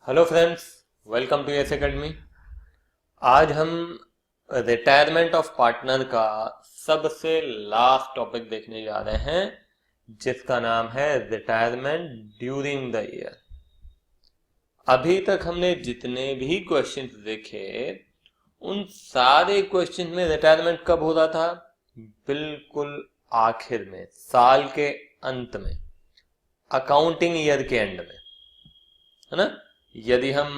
Hello friends, welcome to S academy. आज हम retirement of partner का सबसे लास्ट टॉपिक देखने जा रहे हैं, जिसका नाम है रिटायरमेंट ड्यूरिंग द ईयर। अभी तक हमने जितने भी क्वेश्चंस देखे, उन सारे क्वेश्चंस में रिटायरमेंट कब हो रहा था? बिल्कुल आखिर में, साल के अंत में, अकाउंटिंग ईयर के एंड में, है ना। यदि हम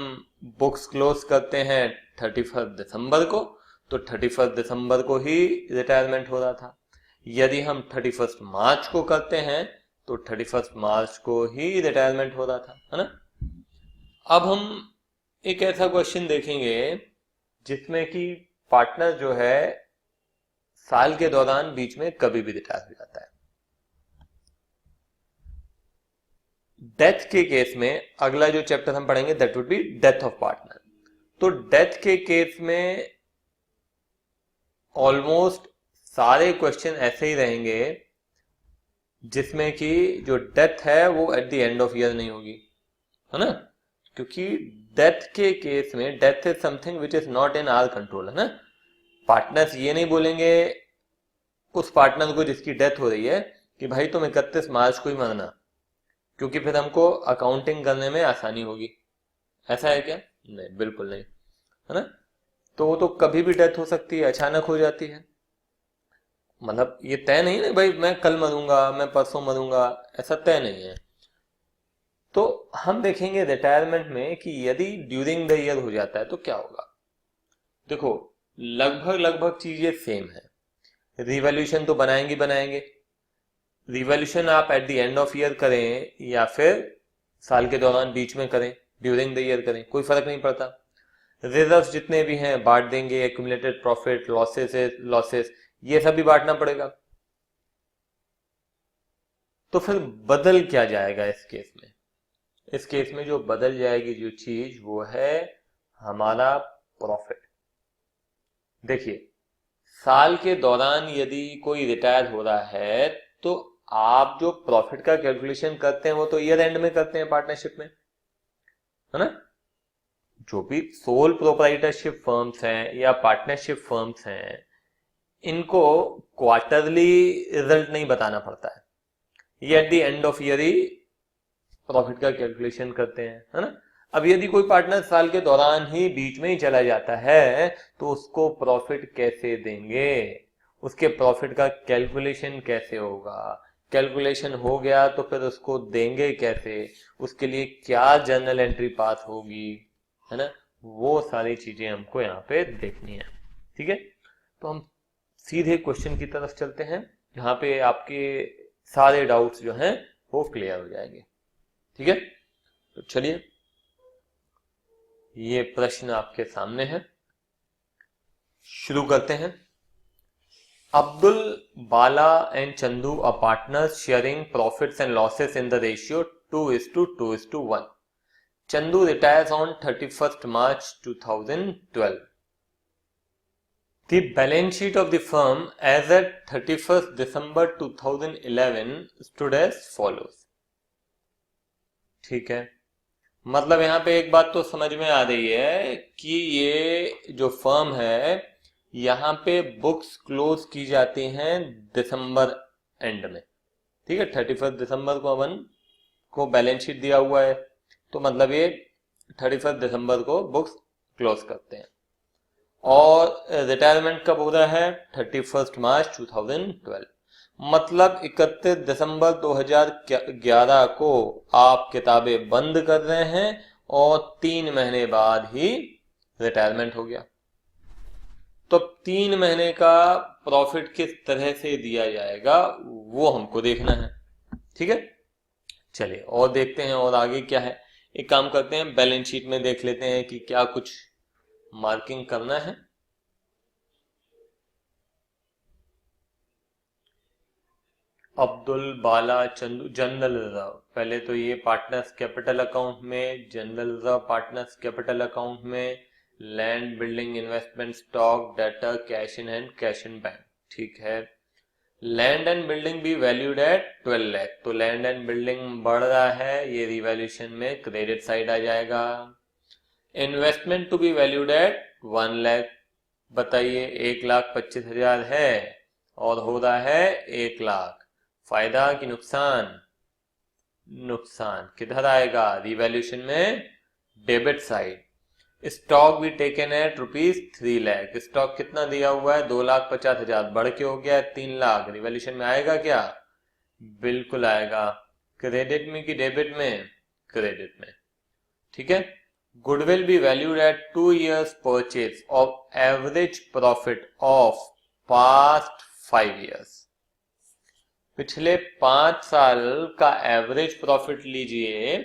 बुक्स क्लोज करते हैं 31 दिसंबर को, तो 31 दिसंबर को ही रिटायरमेंट हो रहा था। यदि हम 31 मार्च को करते हैं तो 31 मार्च को ही रिटायरमेंट हो रहा था, है ना। अब हम एक ऐसा क्वेश्चन देखेंगे जिसमें कि पार्टनर जो है साल के दौरान बीच में कभी भी रिटायर हो जाता है। डेथ के केस में अगला जो चैप्टर हम पढ़ेंगे that would be death of partner. तो डेथ के केस में ऑलमोस्ट सारे क्वेश्चन ऐसे ही रहेंगे जिसमें कि जो डेथ है वो at the end of year नहीं होगी, है ना। क्योंकि डेथ के केस में death is something which is not in our control, है ना। पार्टनर्स ये नहीं बोलेंगे उस पार्टनर को जिसकी डेथ हो रही है कि भाई तुम 31 मार्च को ही मरना, क्योंकि फिर हमको अकाउंटिंग करने में आसानी होगी। ऐसा है क्या? नहीं, बिल्कुल नहीं, है ना। तो वो तो कभी भी डेथ हो सकती है, अचानक हो जाती है। मतलब ये तय नहीं है भाई मैं कल मरूंगा, मैं परसों मरूंगा, ऐसा तय नहीं है। तो हम देखेंगे रिटायरमेंट में कि यदि ड्यूरिंग द ईयर हो जाता है तो क्या होगा। देखो, लगभग लगभग चीजें सेम है। रिवॉल्यूशन तो बनाएंगे बनाएंगे। रिवॉल्यूशन आप eight the end of year करें या फिर साल के दौरान बीच में करें, ड्यूरिंग द ईयर करें, कोई फर्क नहीं पड़ता। रिजर्व्स जितने भी हैं बांट देंगे, एक्यूमुलेटेड प्रॉफिट, लॉसेस ये सब भी बांटना पड़ेगा। तो फिर बदल क्या जाएगा इस केस में? इस केस में जो बदल जाएगी जो चीज वो है हमारा प्रॉफिट। देखिए, साल के दौरान यदि कोई रिटायर हो रहा है तो आप जो प्रॉफिट का कैलकुलेशन करते हैं वो तो ईयर एंड में करते हैं पार्टनरशिप में, है ना। जो भी सोल प्रोप्राइटरशिप फर्म्स हैं या पार्टनरशिप फर्म्स हैं, इनको क्वार्टरली रिजल्ट नहीं बताना पड़ता है, ये eight the end of year he profit का कैलकुलेशन करते हैं, है ना। अब यदि कोई पार्टनर साल के दौरान ही बीच में ही चला जाता है तो उसको प्रॉफिट कैसे देंगे, उसके प्रॉफिट का कैलकुलेशन कैसे होगा, कैलकुलेशन हो गया तो फिर उसको देंगे कैसे, उसके लिए क्या जर्नल एंट्री पास होगी, है ना। वो सारी चीजें हमको यहाँ पे देखनी है, ठीक है। तो हम सीधे क्वेश्चन की तरफ चलते हैं, यहाँ पे आपके सारे डाउट्स जो हैं वो क्लियर हो जाएंगे, ठीक है। तो चलिए, ये प्रश्न आपके सामने है, शुरू करते हैं। Abdul, Bala and Chandu are partners sharing profits and losses in the ratio 2:2:1. Chandu retires on 31st March 2012. The balance sheet of the firm as at 31st December 2011 stood as follows. ठीक है, मतलब यहाँ पे एक बात तो समझ में आ रही है कि ये जो फर्म है यहाँ पे बुक्स क्लोज की जाती हैं दिसंबर एंड में, ठीक है। 31 दिसंबर को अपन को बैलेंस शीट दिया हुआ है, तो मतलब ये 31 दिसंबर को बुक्स क्लोज करते हैं। और रिटायरमेंट कब हो रहा है? 31 मार्च 2012। मतलब 31 दिसंबर 2011 को आप किताबें बंद कर रहे हैं और 3 महीने बाद ही रिटायरमेंट हो गया। तो 3 महीने का प्रॉफिट किस तरह से दिया जाएगा वो हमको देखना है, ठीक है। चलिए और देखते हैं और आगे क्या है। एक काम करते हैं, बैलेंस शीट में देख लेते हैं कि क्या कुछ मार्किंग करना है। अब्दुल, बाला, चंदू, जनरल रिजर्व, पहले तो ये पार्टनर्स कैपिटल अकाउंट में, general reserve partners capital account में, land, building, investment, stock, debtor, cash in hand, cash in bank, ठीक है। लैंड एंड बिल्डिंग भी वैल्यूड एट 12 लाख, तो लैंड एंड बिल्डिंग बढ़ रहा है, ये रिवैल्यूएशन में क्रेडिट साइड आ जाएगा। Investment to be valued at 1 lakh, बताइए 1,25,000 है और हो रहा है 1 लाख, फायदा कि नुकसान? नुकसान। किधर आएगा रिवैल्यूएशन में? Debit side. स्टॉक भी टेकन एट ₹3 लाख, स्टॉक कितना दिया हुआ है? 2,50,000, बढ़ के हो गया 3 लाख, रिवैल्यूएशन में आएगा क्या? बिल्कुल आएगा। क्रेडिट में कि डेबिट में? क्रेडिट में। ठीक है। Goodwill B valued eight 2 years purchase of average profit of past 5 years, पिछले 5 साल का एवरेज प्रॉफिट लीजिए,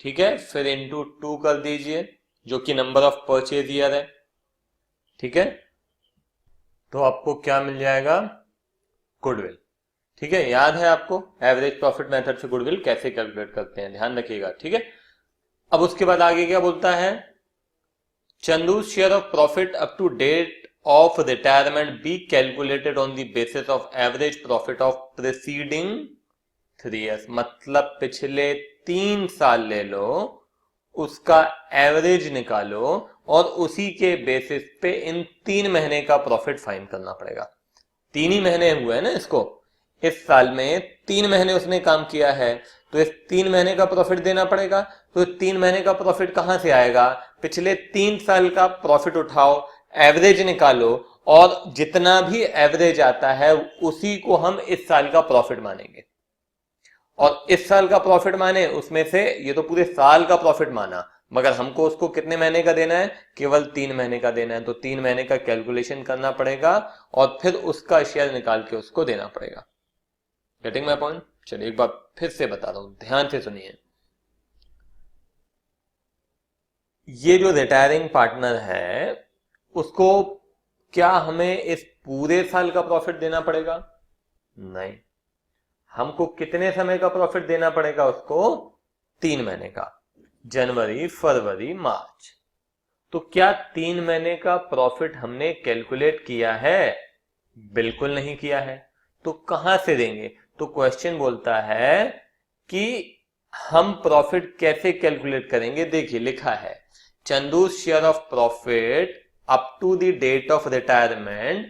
ठीक है, फिर इंटू 2 कर दीजिए, जो कि नंबर ऑफ परचेज ईयर है। ठीक है, तो आपको क्या मिल जाएगा? गुडविल। ठीक है, याद है आपको एवरेज प्रॉफिट मेथड से गुडविल कैसे कैलकुलेट करते हैं, ध्यान रखिएगा। ठीक है, अब उसके बाद आगे क्या बोलता है? Chandu share of profit up to date of retirement be calculated on the basis of average profit of preceding 3 years, मतलब पिछले 3 साल ले लो, उसका एवरेज निकालो और उसी के बेसिस पे इन 3 महीने का प्रॉफिट फाइंड करना पड़ेगा। 3 ही महीने हुए हैं ना इसको, इस साल में 3 महीने उसने काम किया है, तो इस 3 महीने का प्रॉफिट देना पड़ेगा। तो 3 महीने का प्रॉफिट कहां से आएगा? पिछले 3 साल का प्रॉफिट उठाओ, एवरेज निकालो और जितना भी एवरेज आता है उसी को हम इस साल का प्रॉफिट मानेंगे। और इस साल का प्रॉफिट माने उसमें से, ये तो पूरे साल का प्रॉफिट माना, मगर हमको उसको कितने महीने का देना है? केवल 3 महीने का देना है, तो 3 महीने का कैलकुलेशन करना पड़ेगा और फिर उसका शेयर निकाल के उसको देना पड़ेगा। Getting my point? चलिए एक बार फिर से बता रहा हूं, ध्यान से सुनिए। ये जो रिटायरिंग पार्टनर है उसको क्या हमें इस पूरे साल का प्रॉफिट देना पड़ेगा? नहीं, हमको कितने समय का प्रॉफिट देना पड़ेगा उसको? 3 महीने का, जनवरी, फरवरी, मार्च। तो क्या 3 महीने का प्रॉफिट हमने कैलकुलेट किया है? बिल्कुल नहीं किया है। तो कहां से देंगे? तो क्वेश्चन बोलता है कि हम प्रॉफिट कैसे कैलकुलेट करेंगे। देखिए लिखा है, Chandu share of profit up to the date of retirement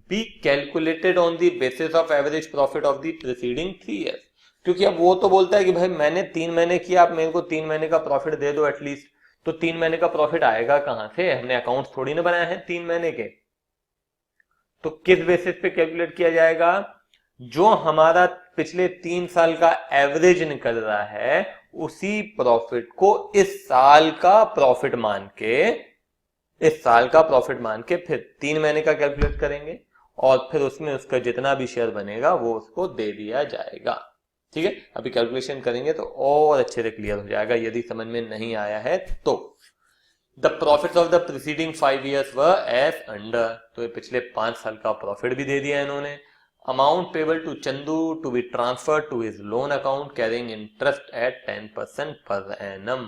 be calculated on the basis of average profit of the preceding 3 years। क्योंकि अब वो तो बोलता है कि भाई मैंने 3 महीने किया, आप मेरे को 3 महीने का प्रॉफिट दे दो एटलीस्ट। तो 3 महीने का प्रॉफिट आएगा कहां से? हमने अकाउंट थोड़ी ना बनाए हैं 3 महीने के। तो किस बेसिस पे कैलकुलेट किया जाएगा? जो हमारा पिछले 3 साल का एवरेज निकल रहा है उसी प्रॉफिट को इस साल का प्रॉफिट मान के, इस साल का प्रॉफिट मान के फिर 3 महीने का कैलकुलेट करेंगे और फिर उसमें उसका जितना भी शेयर बनेगा वो उसको दे दिया जाएगा। ठीक है, अभी कैलकुलेशन करेंगे तो और अच्छे से क्लियर हो जाएगा, यदि समझ में नहीं आया है तो। The profit of the preceding 5 years were as under, तो ये पिछले 5 साल का प्रॉफिट भी दे दिया इन्होंने। Amount payable to Chandu to be transfer to his loan account carrying interest at 10% per annum,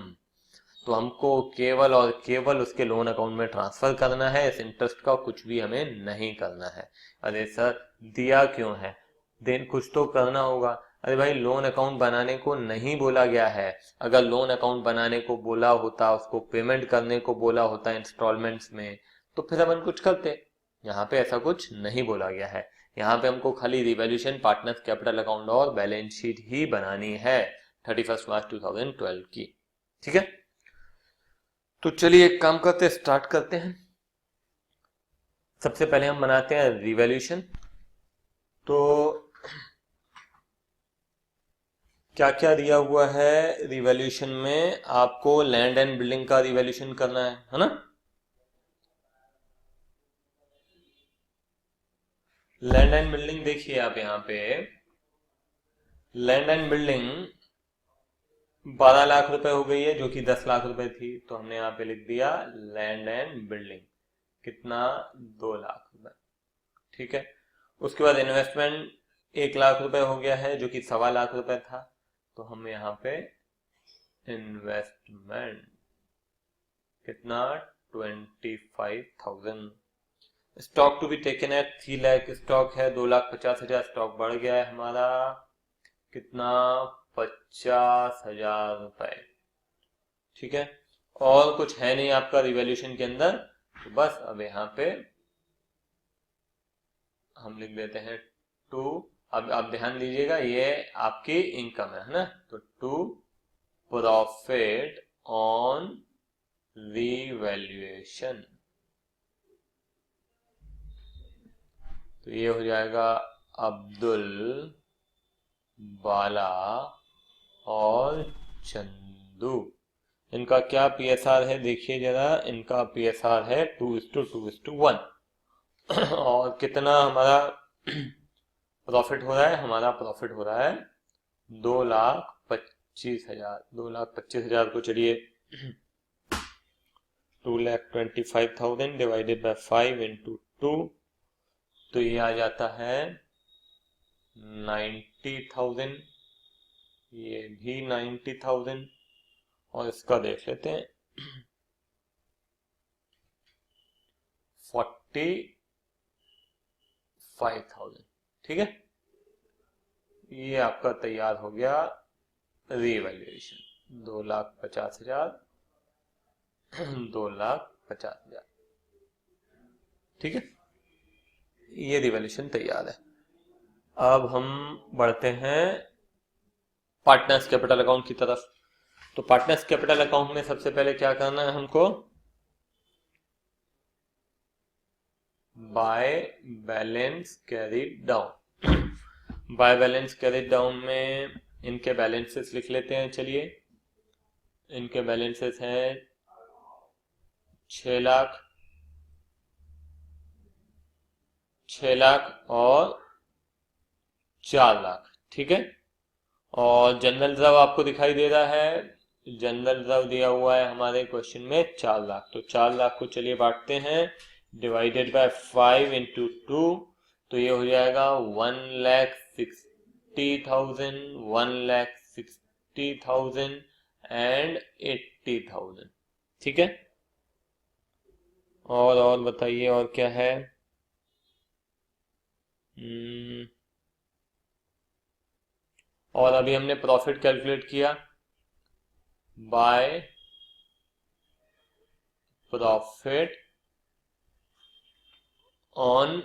तो हमको केवल और केवल उसके लोन अकाउंट में ट्रांसफर करना है, इस इंटरेस्ट का कुछ भी हमें नहीं करना है। अरे सर दिया क्यों है? देन कुछ तो करना होगा। अरे भाई लोन अकाउंट बनाने को नहीं बोला गया है, अगर लोन अकाउंट बनाने को बोला होता, उसको पेमेंट करने को बोला होता इंस्टॉलमेंट्स में, तो फिर अपन कुछ करते। यहाँ पे ऐसा कुछ नहीं बोला गया है, यहाँ पे हमको खाली रिवैल्यूएशन, पार्टनर्स कैपिटल अकाउंट और बैलेंस शीट ही बनानी है 31 मार्च 2012 की। ठीक है, तो चलिए एक काम करते हैं, स्टार्ट करते हैं। सबसे पहले हम बनाते हैं रिवैल्यूएशन। तो क्या क्या दिया हुआ है रिवैल्यूएशन में? आपको लैंड एंड बिल्डिंग का रिवैल्यूएशन करना है ना? लैंड एंड बिल्डिंग देखिए आप यहाँ पे, लैंड एंड बिल्डिंग 12 लाख रुपए हो गई है जो कि 10 लाख रुपए थी, तो हमने यहाँ पे लिख दिया लैंड एंड बिल्डिंग कितना? 2 लाख रुपए। ठीक है, उसके बाद इन्वेस्टमेंट 1 लाख रुपए हो गया है जो कि 1.25 लाख रुपए था, तो हम यहाँ पे इन्वेस्टमेंट कितना? 25,000। स्टॉक टू बी टेकन है 3 लाख स्टॉक है, 2,50,000 स्टॉक बढ़ गया है हमारा कितना 50,000 रुपए। ठीक है, और कुछ है नहीं आपका रिवॉल्यूशन के अंदर, तो बस अब यहाँ पे हम लिख देते हैं टू। अब आप ध्यान दीजिएगा ये आपकी इनकम है ना, तो टू प्रॉफिट ऑन रिवैल्यूएशन, तो ये हो जाएगा अब्दुल, बाला और चंदू। इनका क्या पीएसआर है देखिए जरा, इनका पीएसआर है 2:2:1। और कितना हमारा प्रॉफिट हो रहा है, हमारा प्रॉफिट हो रहा है 2,25,000। 2,25,000 को चलिए 2,25,000 डिवाइडेड बाय 5 इंटू 2, तो ये आ जाता है 90,000, ये भी 90,000, और इसका देख लेते हैं 45,000। ठीक है, ये आपका तैयार हो गया रीवैल्यूएशन 2,50,000, 2,50,000। ठीक है, ये रिवॉल्यूशन तैयार है। अब हम बढ़ते हैं पार्टनर्स कैपिटल अकाउंट की तरफ। तो पार्टनर्स कैपिटल अकाउंट में सबसे पहले क्या करना है हमको, by balance carried down. By balance carried down में इनके बैलेंसेस लिख लेते हैं। चलिए, इनके बैलेंसेस हैं 6 लाख, 6 लाख और 4 लाख। ठीक है, और जनरल रिजर्व आपको दिखाई दे रहा है, जनरल रिजर्व दिया हुआ है हमारे क्वेश्चन में 4 लाख। तो 4 लाख को चलिए बांटते हैं, डिवाइडेड बाय 5 इंटू 2, तो ये हो जाएगा 1,60,000, 1,60,000 एंड 80,000। ठीक है, और बताइए और क्या है। और अभी हमने प्रॉफिट कैलकुलेट किया, by profit on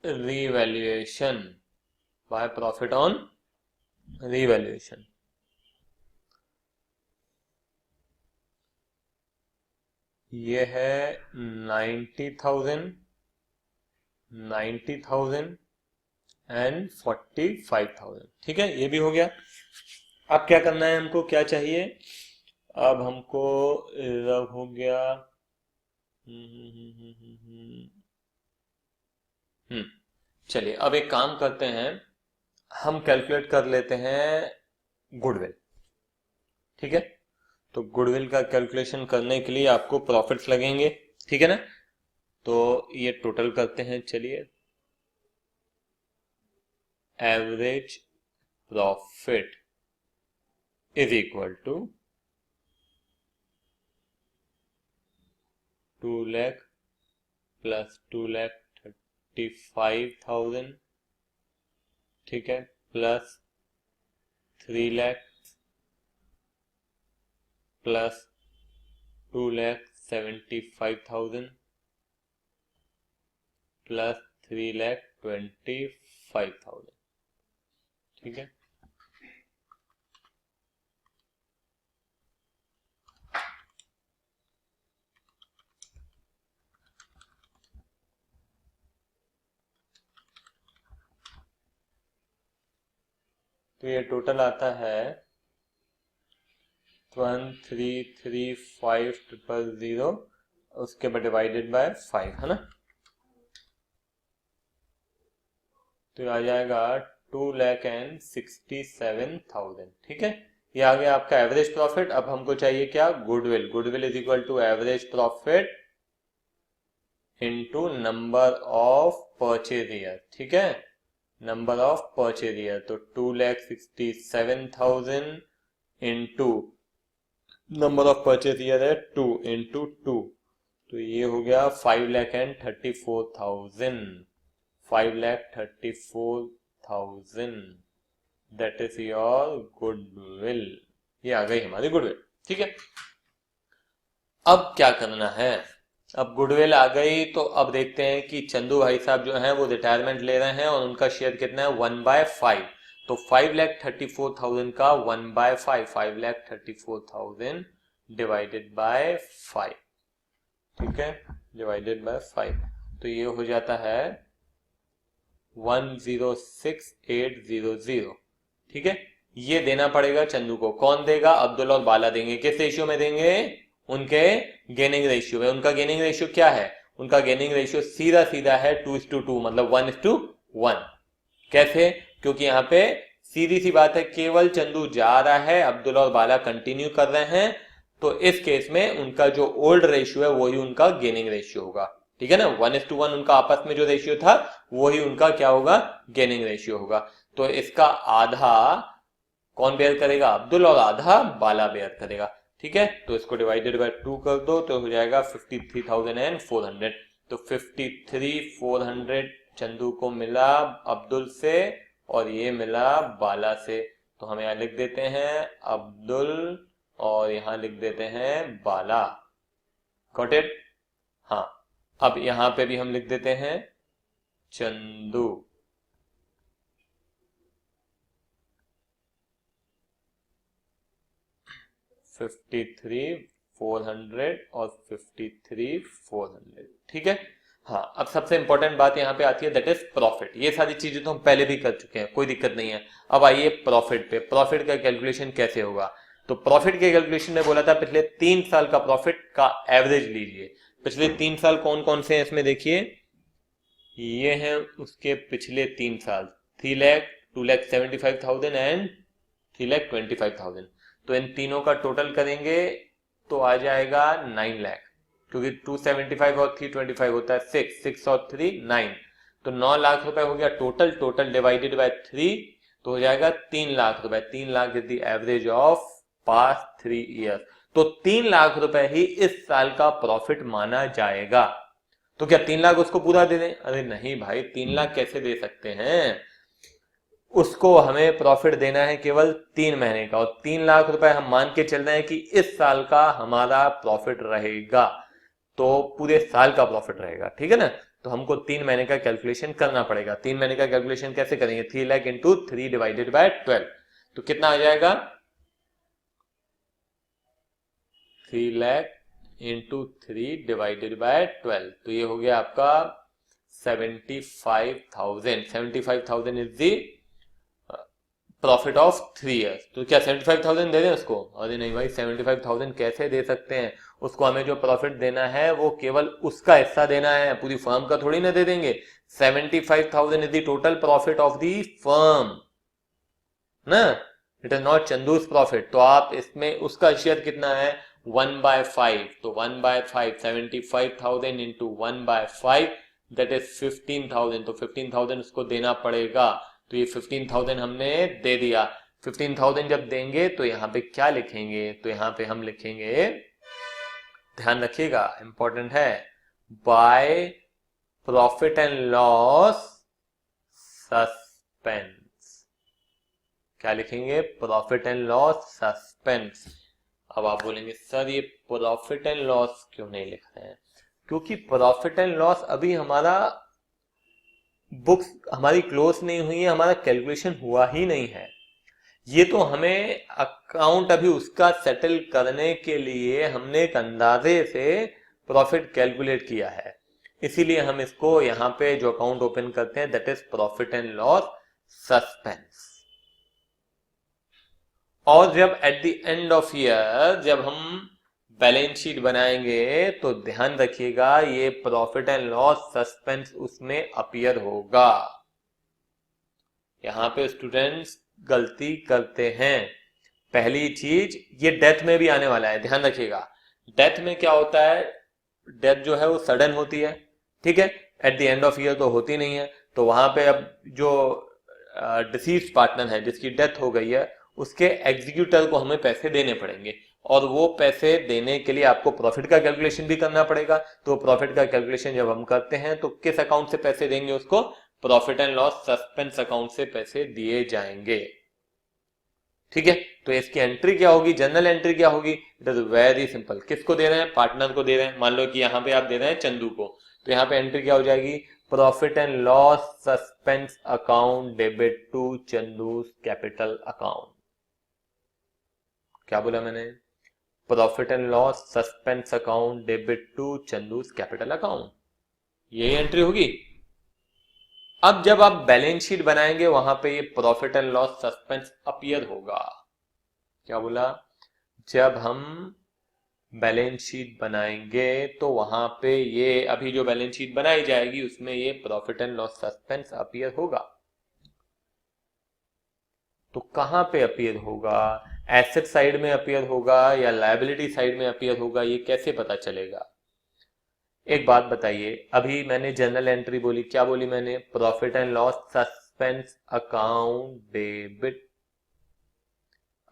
revaluation, by profit on revaluation. ये है 90,000, 90,000 एंड 45,000। ठीक है, ये भी हो गया। अब क्या करना है हमको, क्या चाहिए, अब हमको रिजर्व हो गया। चलिए अब एक काम करते हैं, हम कैलकुलेट कर लेते हैं गुडविल। ठीक है, तो गुडविल का कैलकुलेशन करने के लिए आपको प्रॉफिट्स लगेंगे। ठीक है ना, तो ये टोटल करते हैं। चलिए, average profit is equal to 2 lakh plus 2,35,000, ठीक है, प्लस 3 लाख प्लस 2,75,000 प्लस 3,25,000। ठीक है, तो ये टोटल आता है 1,33,5,000, उसके बाद डिवाइडेड बाय 5, है ना, तो आ जाएगा 2,67,000। ठीक है, ये आ गया आपका एवरेज प्रॉफिट। अब हमको चाहिए क्या, goodwill. Goodwill is equal to average profit into number of purchase year. ठीक है, नंबर ऑफ परचेज ईयर, तो 2,67,000 into number of purchase year है 2 इंटू 2, तो ये हो गया 5,34,000, 5,34,000, दैट इज योर गुडविल। ये आ गई हमारी गुडविल, ठीक है। अब क्या करना है, अब गुडविल आ गई तो अब देखते हैं कि चंदू भाई साहब जो हैं वो रिटायरमेंट ले रहे हैं और उनका शेयर कितना है 1/5। तो 5,34,000 का 1/5, 5,34,000 डिवाइडेड बाय 5, ठीक है, डिवाइडेड बाय 5, तो ये हो जाता है 106,800, ठीक है। ये देना पड़ेगा चंदू को। कौन देगा? अब्दुल और बाला देंगे। किस रेशियो में देंगे? उनके गेनिंग रेशियो में। उनका गेनिंग रेशियो क्या है? उनका गेनिंग रेशियो सीधा सीधा है 2:2, मतलब 1:1। कैसे? क्योंकि यहाँ पे सीधी सी बात है, केवल चंदू जा रहा है, अब्दुल और बाला कंटिन्यू कर रहे हैं, तो इस केस में उनका जो ओल्ड रेशियो है वही उनका गेनिंग रेशियो होगा, ठीक है ना। 1:1 उनका आपस में जो रेशियो था वही उनका क्या होगा? गेनिंग रेशियो होगा। तो इसका आधा कौन बेयर करेगा? अब्दुल, और आधा बाला बेयर करेगा, ठीक है। तो इसको डिवाइडेड बाय 2 कर दो तो हो जाएगा 53,400। तो 53,400 चंदू को मिला अब्दुल से और ये मिला बाला से। तो हम यहां लिख देते हैं अब्दुल और यहां लिख देते हैं बाला। Got it? हाँ, अब यहां पे भी हम लिख देते हैं चंदू। $53,400 और 53,400, ठीक है। हाँ, अब सबसे इंपॉर्टेंट बात यहाँ पे आती है, दैट इज प्रॉफिट। ये सारी चीजें तो हम पहले भी कर चुके हैं, कोई दिक्कत नहीं है। अब आइए प्रॉफिट पे। प्रॉफिट का कैलकुलेशन कैसे होगा? तो प्रॉफिट के कैलकुलेशन में बोला था पिछले 3 साल का प्रॉफिट का एवरेज लीजिए। पिछले 3 साल कौन कौन से हैं इसमें देखिए, ये हैं उसके पिछले 3 साल, 3 लाख, 2,75,000 एंड 3,25,000। तो इन तीनों का टोटल करेंगे तो आ जाएगा 9 लाख, क्योंकि 275 और 325 होता है 6 और 3 9, तो 9 लाख रुपए हो गया टोटल। टोटल डिवाइडेड बाय 3 तो हो जाएगा 3 लाख रुपए। 3 lakh is the average of past 3 years. तो 3 लाख रुपए ही इस साल का प्रॉफिट माना जाएगा। तो क्या 3 लाख उसको पूरा दे दें? अरे नहीं भाई, 3 लाख कैसे दे सकते हैं? उसको हमें प्रॉफिट देना है केवल 3 महीने का, और 3 लाख रुपए हम मान के चल रहे हैं कि इस साल का हमारा प्रॉफिट रहेगा, तो पूरे साल का प्रॉफिट रहेगा, ठीक है ना। तो हमको 3 महीने का कैलकुलेशन करना पड़ेगा। 3 महीने का कैलकुलेशन कैसे करेंगे? 3 लाख इंटू 3 डिवाइडेड बाय 12, तो कितना आ जाएगा? 3 लाख इंटू 3 डिवाइडेड बाय 12, तो ये हो गया आपका 75,000। 75,000 is the profit of 3 years. तो क्या 75,000 दे दें उसको? अरे नहीं भाई, 75,000 कैसे दे सकते हैं? उसको हमें जो प्रॉफिट देना है वो केवल उसका हिस्सा देना है, पूरी फर्म का थोड़ी ना दे देंगे। 75,000 is the total profit of the firm ना, it is not Chandu's profit. तो आप इसमें उसका शेयर कितना है? 1/5। तो 1/5, 75,000 इंटू 1/5, दैट इज 15,000। तो 15,000 उसको देना पड़ेगा। तो ये 15,000 हमने दे दिया। 15,000 जब देंगे तो यहां पे क्या लिखेंगे? तो यहां पे हम लिखेंगे, ध्यान रखिएगा, इंपॉर्टेंट है, by profit and loss suspense. क्या लिखेंगे? Profit and loss suspense. अब आप बोलेंगे सर ये प्रॉफिट एंड लॉस क्यों नहीं लिख रहे हैं? क्योंकि प्रॉफिट एंड लॉस अभी हमारा बुक्स हमारी क्लोज नहीं हुई है, हमारा कैलकुलेशन हुआ ही नहीं है। ये तो हमें अकाउंट अभी उसका सेटल करने के लिए हमने एक अंदाजे से प्रॉफिट कैलकुलेट किया है, इसीलिए हम इसको यहां पे जो अकाउंट ओपन करते हैं that is profit and loss suspense. और जब eight the end of year जब हम बैलेंस शीट बनाएंगे तो ध्यान रखिएगा ये प्रॉफिट एंड लॉस सस्पेंस उसमें अपीयर होगा। यहां पे स्टूडेंट्स गलती करते हैं। पहली चीज, ये डेथ में भी आने वाला है, ध्यान रखिएगा। डेथ में क्या होता है? डेथ जो है वो सडन होती है, ठीक है, eight the end of year तो होती नहीं है। तो वहां पे अब जो डिसीज्ड पार्टनर है जिसकी डेथ हो गई है उसके एग्जीक्यूटर को हमें पैसे देने पड़ेंगे। और वो पैसे देने के लिए आपको प्रॉफिट का कैलकुलेशन भी करना पड़ेगा। तो प्रॉफिट का कैलकुलेशन जब हम करते हैं तो किस अकाउंट से पैसे देंगे उसको? Profit and loss suspense account से पैसे दिए जाएंगे। ठीक है, तो इसकी एंट्री क्या होगी? जनरल एंट्री क्या होगी? It is very simple. किसको दे रहे हैं? पार्टनर को दे रहे हैं। मान लो कि यहां पे आप दे रहे हैं चंदू को, तो यहां पे एंट्री क्या हो जाएगी? Profit and loss suspense account debit to Chandu capital account. क्या बोला मैंने? Profit and loss suspense account debit to Chandu capital account, यही एंट्री होगी। अब जब आप बैलेंस शीट बनाएंगे वहां पे ये profit and loss suspense appear होगा। क्या बोला? जब हम बैलेंस शीट बनाएंगे तो वहां पे ये अभी जो बैलेंस शीट बनाई जाएगी उसमें ये profit and loss suspense appear होगा। तो कहां पे अपीयर होगा? एसेट साइड में अपीयर होगा या लायबिलिटी साइड में अपीयर होगा, ये कैसे पता चलेगा? एक बात बताइए, अभी मैंने जनरल एंट्री बोली, क्या बोली मैंने? Profit and loss suspense account debit.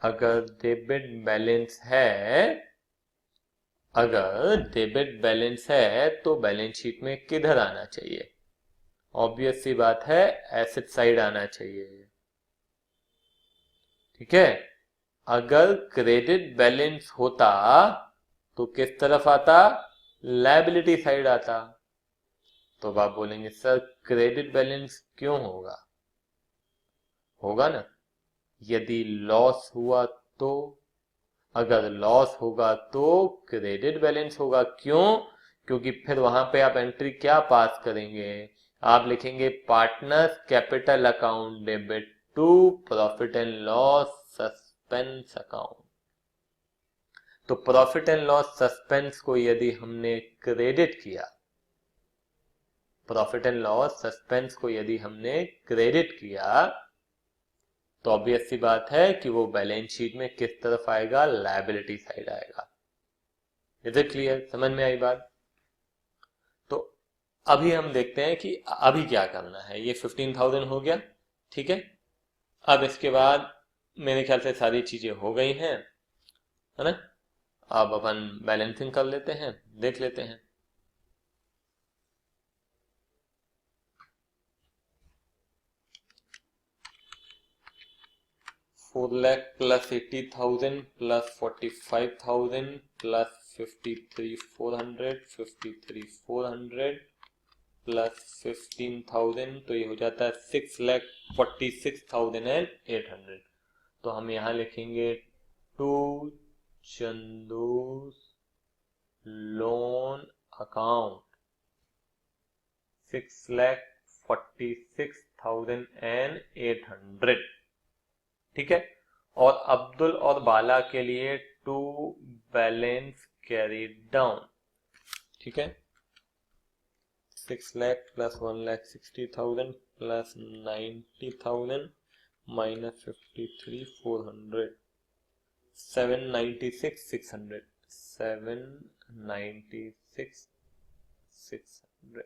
अगर डेबिट बैलेंस है, अगर डेबिट बैलेंस है तो बैलेंस शीट में किधर आना चाहिए? ऑब्वियस सी बात है, एसेट साइड आना चाहिए। ठीक है, अगर क्रेडिट बैलेंस होता तो किस तरफ आता? लायबिलिटी साइड आता। तो आप बोलेंगे सर क्रेडिट बैलेंस क्यों होगा? होगा ना, यदि लॉस हुआ तो। अगर लॉस होगा तो क्रेडिट बैलेंस होगा। क्यों? क्योंकि फिर वहां पे आप एंट्री क्या पास करेंगे? आप लिखेंगे partners capital account debit to profit and loss suspense account. तो प्रॉफिट एंड लॉस सस्पेंस को यदि हमने क्रेडिट किया, प्रॉफिट एंड लॉस सस्पेंस को यदि हमने क्रेडिट किया तो ऑब्वियस सी बात है कि वो बैलेंस शीट में किस तरफ आएगा? लायबिलिटी साइड आएगा। Is it clear? समझ में आई बात? तो अभी हम देखते हैं कि अभी क्या करना है। ये 15,000 हो गया, ठीक है। अब इसके बाद मेरे ख्याल से सारी चीजें हो गई हैं, है ना। अब अपन बैलेंसिंग कर लेते हैं, देख लेते हैं। ₹4,00,000 plus 80,000 plus 45,000 plus 53,400 प्लस 15,000, तो ये हो जाता है 6,46,800। तो हम यहां लिखेंगे टू चंदूस लोन अकाउंट 6,46,800। ठीक है, और अब्दुल और बाला के लिए टू बैलेंस कैरीड डाउन। ठीक है, 6,00,000 plus 1,60,000 plus 90,000 minus 53,400, 796,600, 796,600।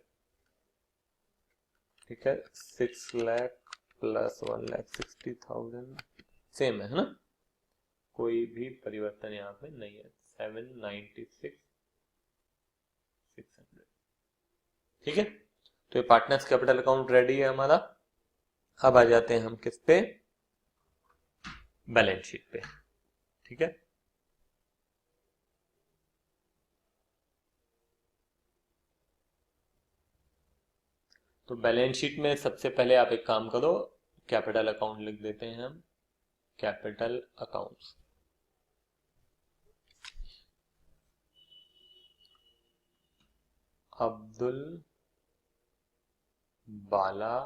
ठीक है, 6,00,000 प्लस 1,60,000 सेम है ना, कोई भी परिवर्तन यहाँ पे नहीं है। 796,600। ठीक है, तो ये पार्टनर्स कैपिटल अकाउंट रेडी है हमारा। अब आ जाते हैं हम किस पे? बैलेंस शीट पे। ठीक है, तो बैलेंस शीट में सबसे पहले आप एक काम करो, कैपिटल अकाउंट लिख देते हैं हम, कैपिटल अकाउंट्स। अब्दुल, बाला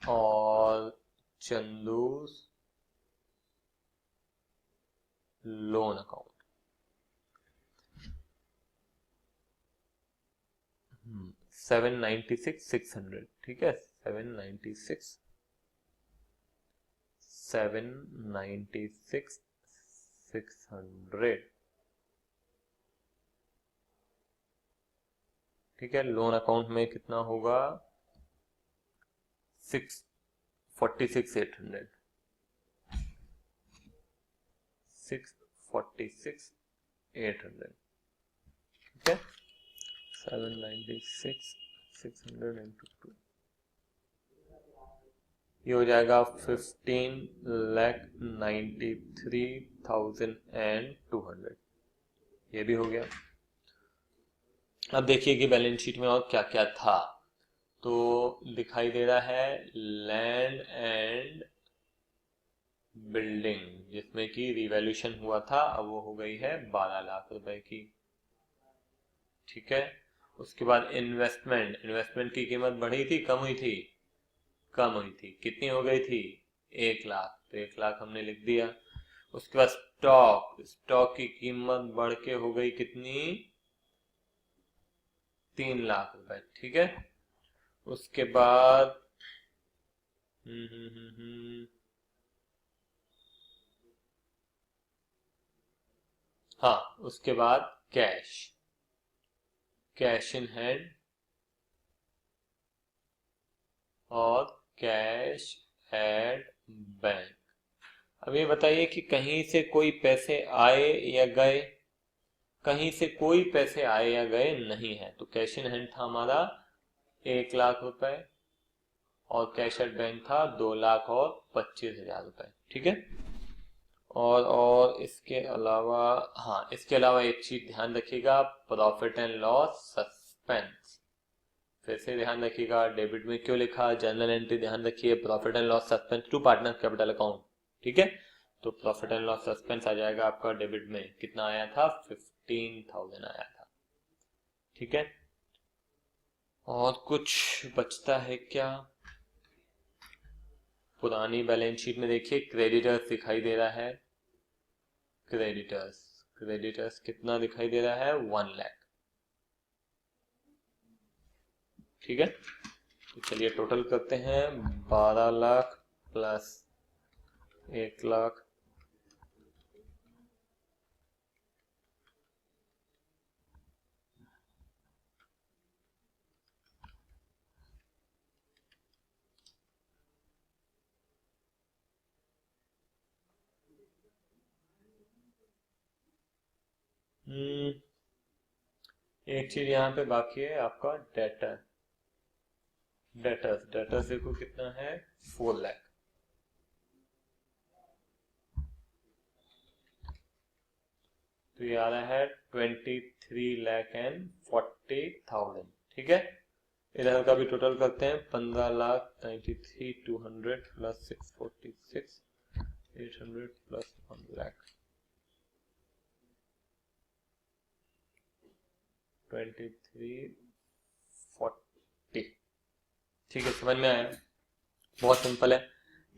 और चंदू लोन अकाउंट। 796,600। ठीक है, 796,600। ठीक है, लोन अकाउंट में कितना होगा? 646,800। 46,800, ठीक है। 796,600 into 2, ये हो जाएगा 15,93,200, ये भी हो गया। अब देखिए कि बैलेंस शीट में और क्या क्या था। तो दिखाई दे रहा है लैंड एंड बिल्डिंग, जिसमें कि रिवैल्यूएशन हुआ था, अब वो हो गई है 12 लाख रुपए की, ठीक है। उसके बाद इन्वेस्टमेंट की कीमत बढ़ी थी कम हुई थी? कम हुई थी। कितनी हो गई थी? 1 लाख, तो 1 लाख हमने लिख दिया। उसके बाद स्टॉक की कीमत बढ़ के हो गई कितनी? 3 लाख रुपए, ठीक है। उसके बाद हाँ, उसके बाद कैश इन हैंड और कैश एट बैंक। अब ये बताइए कि कहीं से कोई पैसे आए या गए? कहीं से कोई पैसे आए या गए नहीं है, तो कैश इन हैंड था हमारा 1 लाख रुपए और कैश एट बैंक था 2,25,000 रुपए, ठीक है। और इसके अलावा, हाँ, इसके अलावा एक चीज ध्यान रखिएगा, प्रॉफिट एंड लॉस सस्पेंस। फिर से ध्यान रखिएगा, डेबिट में क्यों लिखा, जर्नल एंट्री ध्यान रखिए, profit and loss suspense to partner capital account, ठीक है। तो प्रॉफिट एंड लॉस सस्पेंस आ जाएगा आपका डेबिट में, कितना आया था? 15,000 आया था, ठीक है। और कुछ बचता है क्या? पुरानी बैलेंस शीट में देखिए क्रेडिटर्स दिखाई दे रहा है। क्रेडिटर्स कितना दिखाई दे रहा है? 1 लाख, ठीक है। तो चलिए टोटल करते हैं, 12 लाख प्लस 1 लाख, एक चीज यहाँ पे बाकी है आपका डेटर्स देखो कितना है? 4 लाख, तो ये आ रहा है 23,40,000, ठीक है। इधर का भी टोटल करते हैं, 15,93,200 प्लस 646,800 प्लस 1 लाख, 23,40, ठीक है। समझ में आया? बहुत सिंपल है।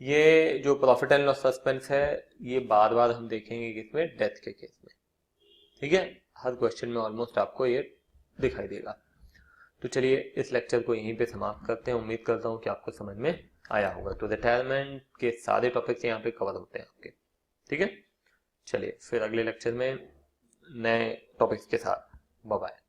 ये जो प्रॉफिट एंड लॉस सस्पेंस है, ये बार बार हम देखेंगे किसमें? डेथ के केस में, ठीक है। हर क्वेश्चन में ऑलमोस्ट आपको ये दिखाई देगा। तो चलिए इस लेक्चर को यहीं पे समाप्त करते हैं। उम्मीद करता हूँ कि आपको समझ में आया होगा। तो रिटायरमेंट के सारे टॉपिक्स यहाँ पे कवर होते हैं आपके, ठीक है। चलिए फिर अगले लेक्चर में नए टॉपिक्स के साथ, बाय बाय।